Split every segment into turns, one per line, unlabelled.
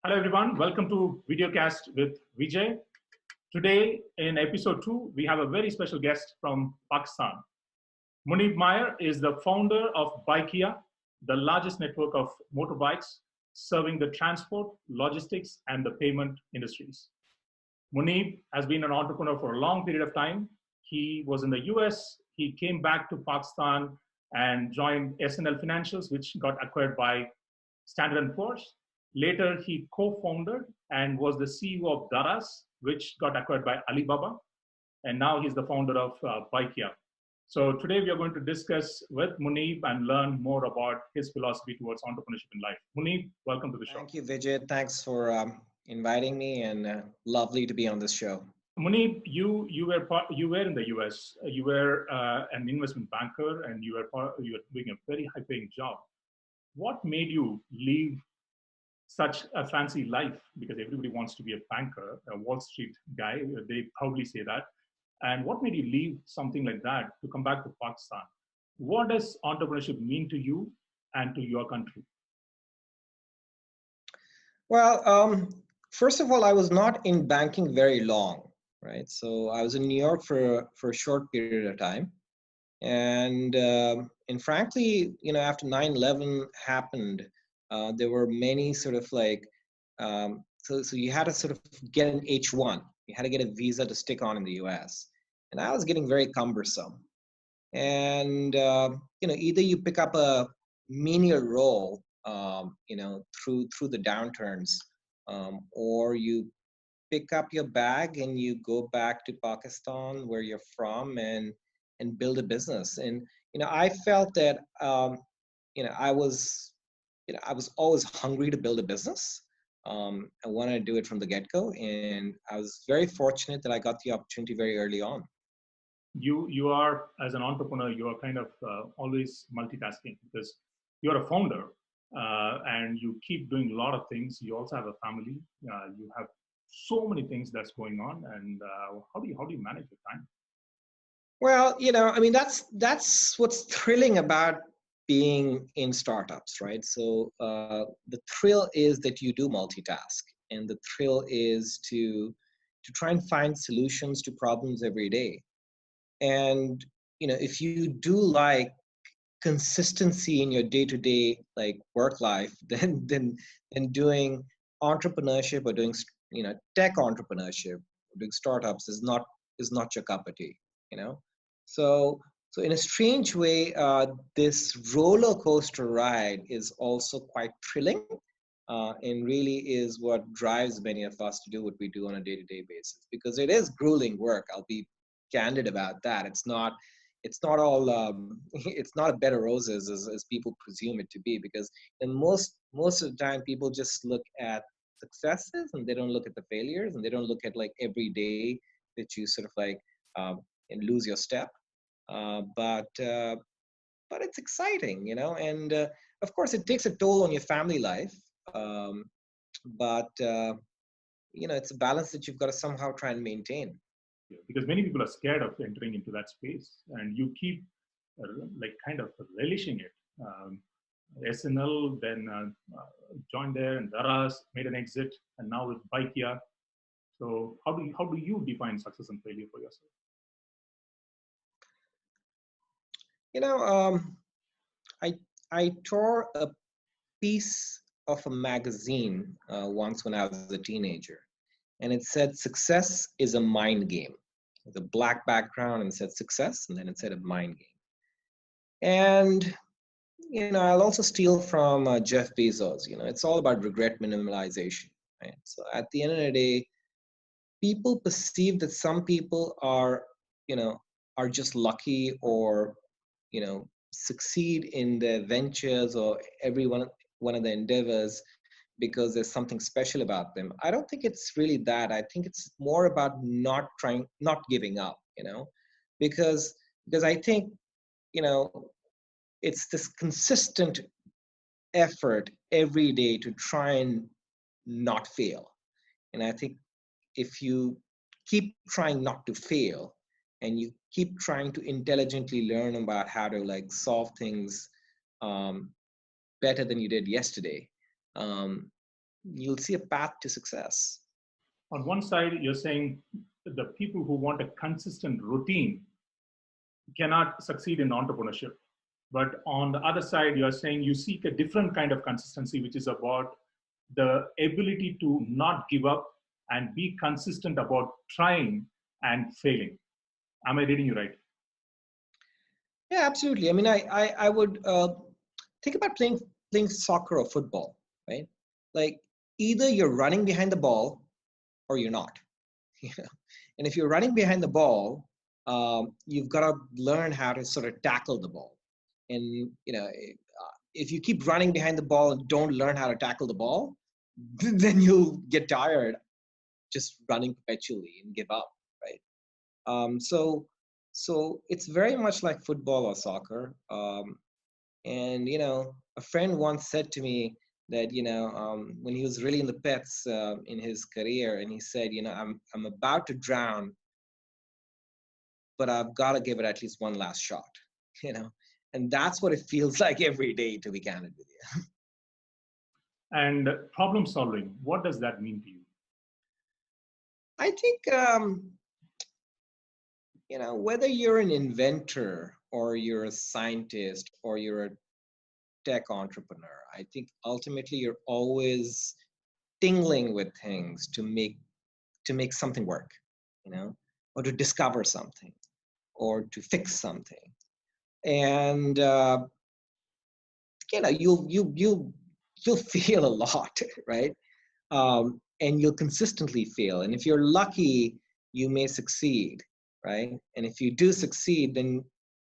Hello, everyone. Welcome to Videocast with Vijay. Today, in episode 2, we have a very special guest from Pakistan. Muneeb Maayr is the founder of Bykea, the largest network of motorbikes serving the transport, logistics, and the payment industries. Muneeb has been an entrepreneur for a long period of time. He was in the US, he came back to Pakistan and joined SNL Financials, which got acquired by Standard and Poor's. Later, he co-founded and was the CEO of Daraz, which got acquired by Alibaba. And now he's the founder of Bykea. So today we are going to discuss with Muneeb and learn more about his philosophy towards entrepreneurship in life. Muneeb, welcome to the show.
Thank you, Vijay. Thanks for inviting me, and lovely to be on this show.
Muneeb, you were in the US. You were an investment banker, and you were doing a very high-paying job. What made you leave such a fancy life? Because everybody wants to be a banker, a Wall Street guy. They proudly say that. And what made you leave something like that to come back to Pakistan? What does entrepreneurship mean to you and to your country?
Well, first of all, I was not in banking very long, right? So I was in New York for a short period of time, and frankly, after 9/11 happened, there were many sort of like so you had to sort of get an H-1. You had to get a visa to stick on in the US, and that was getting very cumbersome. And either you pick up a menial role, through the downturns, or you pick up your bag and you go back to Pakistan, where you're from, and build a business. And I felt that I was always hungry to build a business. I wanted to do it from the get-go, and I was very fortunate that I got the opportunity very early on.
You are, as an entrepreneur, you are kind of always multitasking because you're a founder, and you keep doing a lot of things. You also have a family. You have so many things that's going on, and how do you manage your time?
Well, I mean, that's what's thrilling about being in startups, right? So the thrill is that you do multitask, and the thrill is to try and find solutions to problems every day. And if you do like consistency in your day-to-day like work life, then doing entrepreneurship or doing tech entrepreneurship, doing startups is not your cup of tea. you know so in a strange way, this roller coaster ride is also quite thrilling, and really is what drives many of us to do what we do on a day-to-day basis, because it is grueling work. I'll be candid about that. It's not all it's not a bed of roses as people presume it to be, because in most of the time people just look at successes and they don't look at the failures, and they don't look at like every day that you sort of like and lose your step. But it's exciting, and of course it takes a toll on your family life. um, but it's a balance that you've got to somehow try and maintain.
Because many people are scared of entering into that space, and you keep like kind of relishing it. SNL then joined there, and Daraz made an exit, and now with Bykea. So how do you define success and failure for yourself?
you know um, I I tore a piece of a magazine once when I was a teenager, and it said success is a mind game. With a black background, and it said success, and then it said a mind game. And I'll also steal from Jeff Bezos. It's all about regret minimalization, right? So at the end of the day, people perceive that some people you know, are just lucky, or succeed in their ventures or every one of their endeavors because there's something special about them. I don't think it's really that. I think it's more about not giving up, because I think, you know, it's this consistent effort every day to try and not fail. And I think if you keep trying not to fail, and you keep trying to intelligently learn about how to like solve things better than you did yesterday, um, you'll see a path to success.
On one side, you're saying the people who want a consistent routine cannot succeed in entrepreneurship. But on the other side, you're saying you seek a different kind of consistency, which is about the ability to not give up and be consistent about trying and failing. Am I reading you right?
Yeah, absolutely. I mean, I would think about playing soccer or football, right? Like either you're running behind the ball or you're not. You know? And if you're running behind the ball, you've got to learn how to sort of tackle the ball. And if you keep running behind the ball and don't learn how to tackle the ball, then you'll get tired just running perpetually and give up, right? So it's very much like football or soccer. And a friend once said to me that when he was really in the pits in his career, and he said, I'm about to drown, but I've got to give it at least one last shot. And that's what it feels like every day, to be candid with you.
And problem solving, what does that mean to you?
I think whether you're an inventor or you're a scientist or you're a tech entrepreneur, I think ultimately you're always tingling with things to make something work, or to discover something or to fix something. And you'll fail a lot, right? And you'll consistently fail. And if you're lucky, you may succeed, right? And if you do succeed, then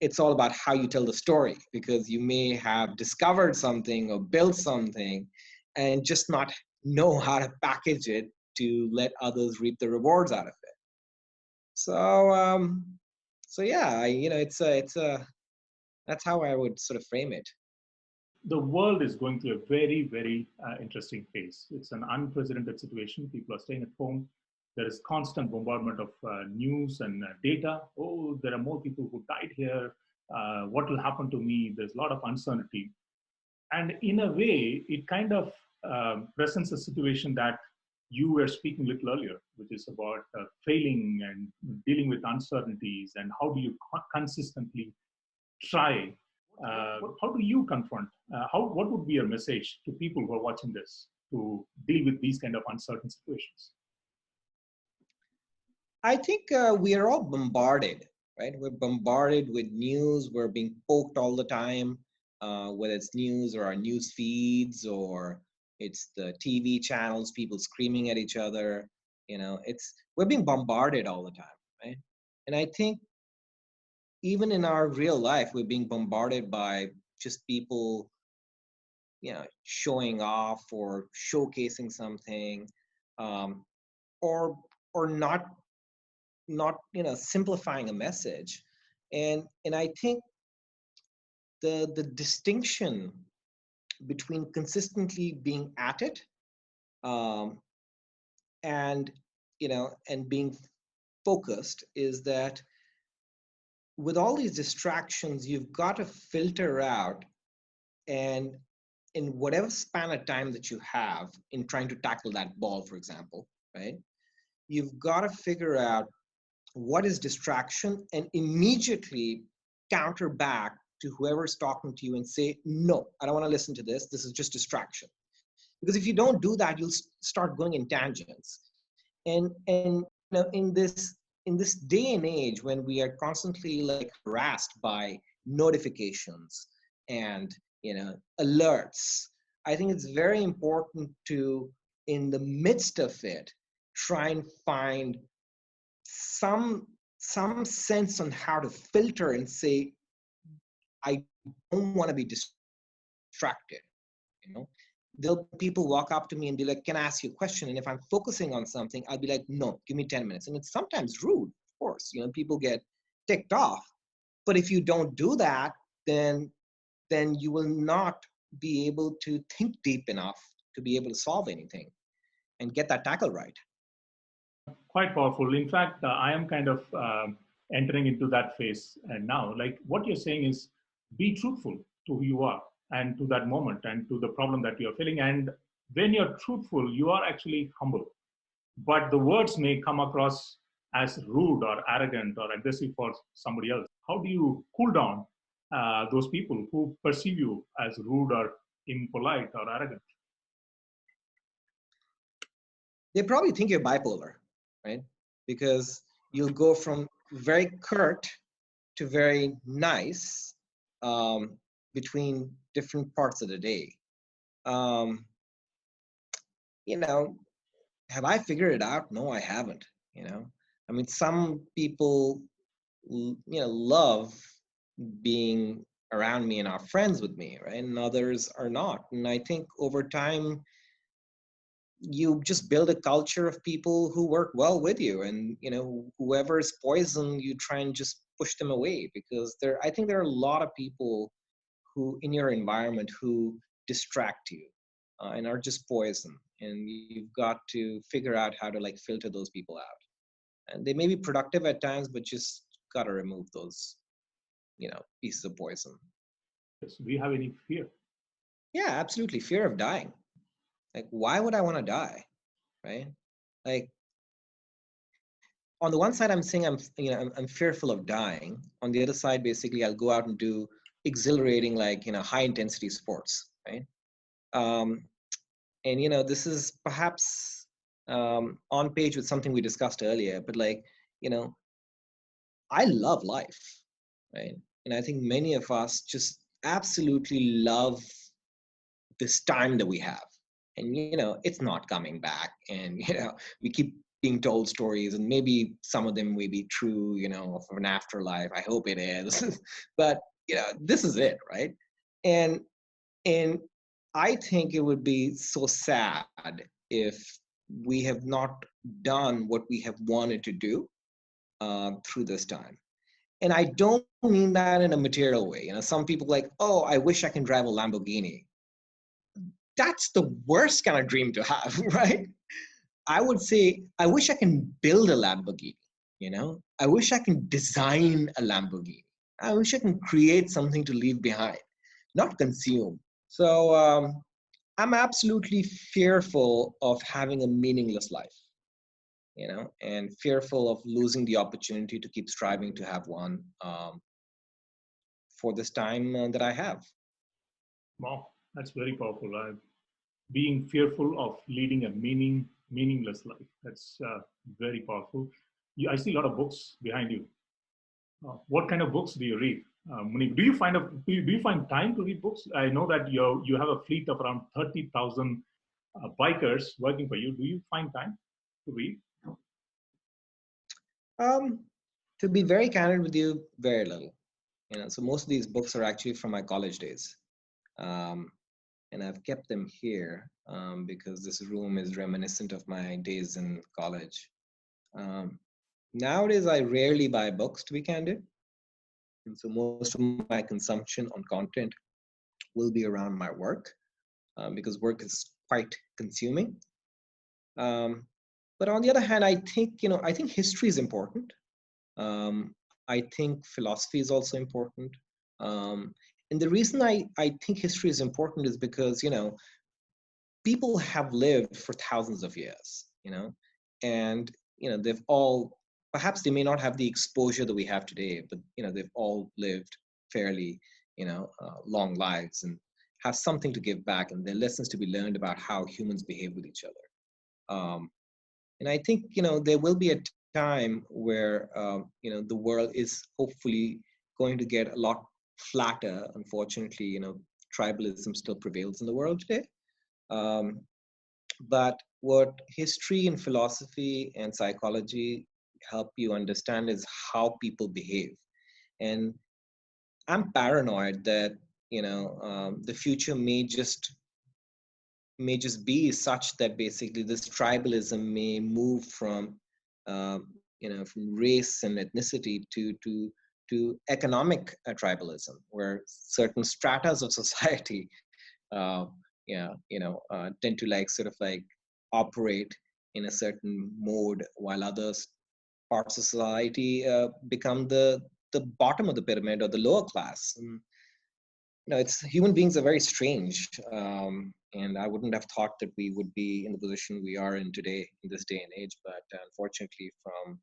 it's all about how you tell the story, because you may have discovered something or built something and just not know how to package it to let others reap the rewards out of it. So yeah, that's how I would sort of frame it.
The world is going through a very, very interesting phase. It's an unprecedented situation. People are staying at home. There is constant bombardment of news and data. Oh, there are more people who died here. What will happen to me? There's a lot of uncertainty. And in a way, it kind of presents a situation that you were speaking a little earlier, which is about failing and dealing with uncertainties, and how do you consistently try. How do you confront? What would be your message to people who are watching this to deal with these kind of uncertain situations?
I think we are all bombarded, right? We're bombarded with news. We're being poked all the time, whether it's news or our news feeds, or it's the TV channels, people screaming at each other. We're being bombarded all the time, right? And I think even in our real life, we're being bombarded by just people, showing off or showcasing something, or not simplifying a message. And I think the distinction between consistently being at it, and and being focused, is that with all these distractions, you've got to filter out, and in whatever span of time that you have in trying to tackle that ball, for example, right? You've got to figure out what is distraction and immediately counter back to whoever's talking to you and say, no, I don't want to listen to this. This is just distraction. Because if you don't do that, you'll start going in tangents. And in this day and age when we are constantly like harassed by notifications and alerts, I think it's very important to, in the midst of it, try and find some sense on how to filter and say, I don't want to be distracted. There'll people walk up to me and be like, can I ask you a question? And if I'm focusing on something, I'll be like, no, give me 10 minutes. And it's sometimes rude, of course. People get ticked off. But if you don't do that, then you will not be able to think deep enough to be able to solve anything and get that tackle right.
Quite powerful. In fact, I am kind of entering into that phase now. Like what you're saying is, be truthful to who you are and to that moment and to the problem that you're feeling, and when you're truthful, you are actually humble. But the words may come across as rude or arrogant or aggressive for somebody else. How do you cool down those people who perceive you as rude or impolite or arrogant?
They probably think you're bipolar, right? Because you'll go from very curt to very nice between different parts of the day. Um, you know, have I figured it out? No, I haven't. You know, I mean, some people, love being around me and are friends with me, right? And others are not. And I think over time, you just build a culture of people who work well with you, and whoever is poison, you try and just push them away, because I think there are a lot of people who in your environment who distract you and are just poison, and you've got to figure out how to like filter those people out. And they may be productive at times, but just got to remove those pieces of poison.
Yes. Do you have any fear?
Yeah, absolutely. Fear of dying. Like, why would I want to die, right? Like, on the one side, I'm saying I'm fearful of dying. On the other side, basically, I'll go out and do exhilarating, like, high intensity sports, right? Um, and this is perhaps on page with something we discussed earlier, but like, I love life, right? And I think many of us just absolutely love this time that we have. And it's not coming back. And we keep being told stories, and maybe some of them may be true, of an afterlife. I hope it is. But this is it, right? And I think it would be so sad if we have not done what we have wanted to do through this time. And I don't mean that in a material way. Some people like, oh, I wish I can drive a Lamborghini. That's the worst kind of dream to have, right? I would say, I wish I can build a Lamborghini, I wish I can design a Lamborghini. I wish I can create something to leave behind, not consume. So I'm absolutely fearful of having a meaningless life, and fearful of losing the opportunity to keep striving to have one for this time that I have.
Wow, that's very powerful. Being fearful of leading a meaningless life. That's very powerful. I see a lot of books behind you. What kind of books do you read, Muneeb? Do you find time to read books? I know that you have a fleet of around 30,000 bikers working for you. Do you find time to read?
To be very candid with you, very little. So most of these books are actually from my college days. And I've kept them here because this room is reminiscent of my days in college. Nowadays, I rarely buy books, to be candid. And so most of my consumption on content will be around my work because work is quite consuming. But on the other hand, I think history is important. I think philosophy is also important. And the reason I think history is important is because, people have lived for thousands of years, and, they've all, perhaps they may not have the exposure that we have today, but, they've all lived fairly, long lives and have something to give back, and there are lessons to be learned about how humans behave with each other. And I think, there will be a time where, the world is hopefully going to get a lot flatter. Unfortunately, tribalism still prevails in the world today. But what history and philosophy and psychology help you understand is how people behave. And I'm paranoid that, the future may just be such that basically this tribalism may move from from race and ethnicity to economic tribalism, where certain stratas of society tend to like sort of like operate in a certain mode, while others parts of society become the bottom of the pyramid or the lower class. And, it's human beings are very strange. And I wouldn't have thought that we would be in the position we are in today, in this day and age. But unfortunately, from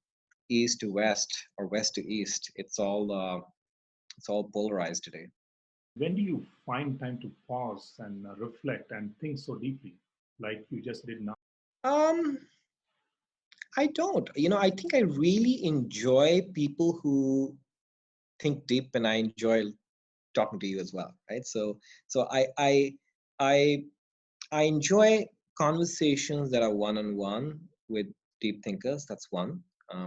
east to west or west to east, it's all polarized today.
When do you find time to pause and reflect and think so deeply, like you just did now?
Um, I don't. I think I really enjoy people who think deep, and I enjoy talking to you as well, right? So I I enjoy conversations that are one-on-one with deep thinkers. That's one.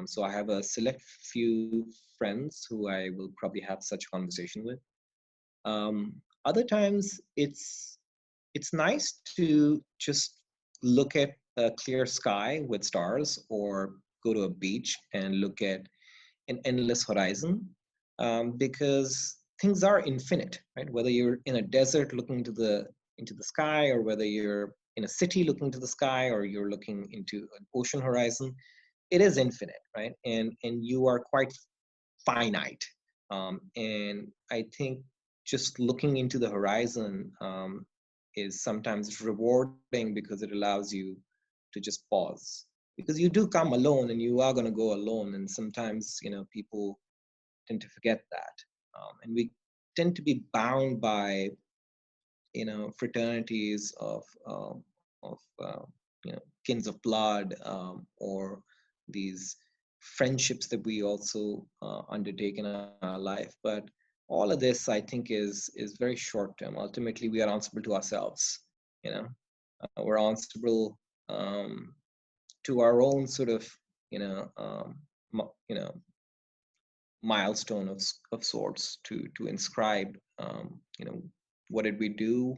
So I have a select few friends who I will probably have such conversation with. Other times, it's nice to just look at a clear sky with stars, or go to a beach and look at an endless horizon, because things are infinite, right? Whether you're in a desert looking into the sky, or whether you're in a city looking into the sky, or you're looking into an ocean horizon, it is infinite, right? And you are quite finite. And I think just looking into the horizon is sometimes rewarding, because it allows you to just pause, because you do come alone and you are going to go alone, and sometimes people tend to forget that, and we tend to be bound by fraternities of kins of blood, or these friendships that we also undertake in our life. But all of this, I think, is very short term. Ultimately, we are answerable to ourselves. you know we're answerable to our own sort of you know um, mo- you know milestone of sorts, to inscribe, what did we do,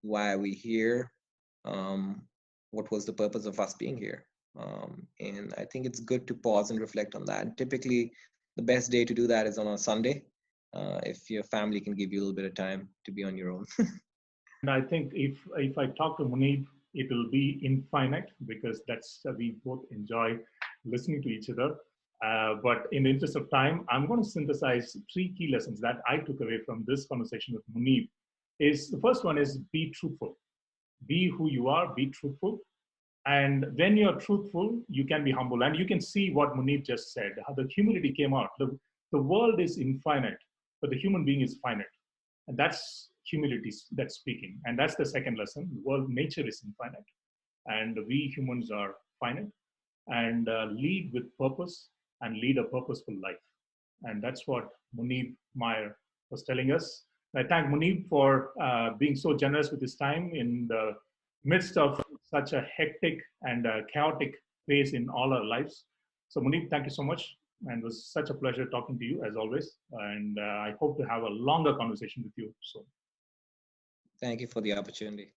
why are we here, um, what was the purpose of us being here. And I think it's good to pause and reflect on that. Typically, the best day to do that is on a Sunday, if your family can give you a little bit of time to be on your own.
And I think if I talk to Muneeb, it will be infinite because that's we both enjoy listening to each other. But in the interest of time, I'm going to synthesize three key lessons that I took away from this conversation with Muneeb. Is the first one is be truthful, be who you are, be truthful. And when you're truthful, you can be humble. And you can see what Muneeb just said, how the humility came out. The world is infinite, but the human being is finite. And that's humility that's speaking. And that's the second lesson. The world nature is infinite. And we humans are finite. And lead with purpose and lead a purposeful life. And that's what Muneeb Maayr was telling us. I thank Muneeb for being so generous with his time in the midst of such a hectic and chaotic phase in all our lives. So, Muneeb, thank you so much. And it was such a pleasure talking to you as always. And I hope to have a longer conversation with you soon.
Thank you for the opportunity.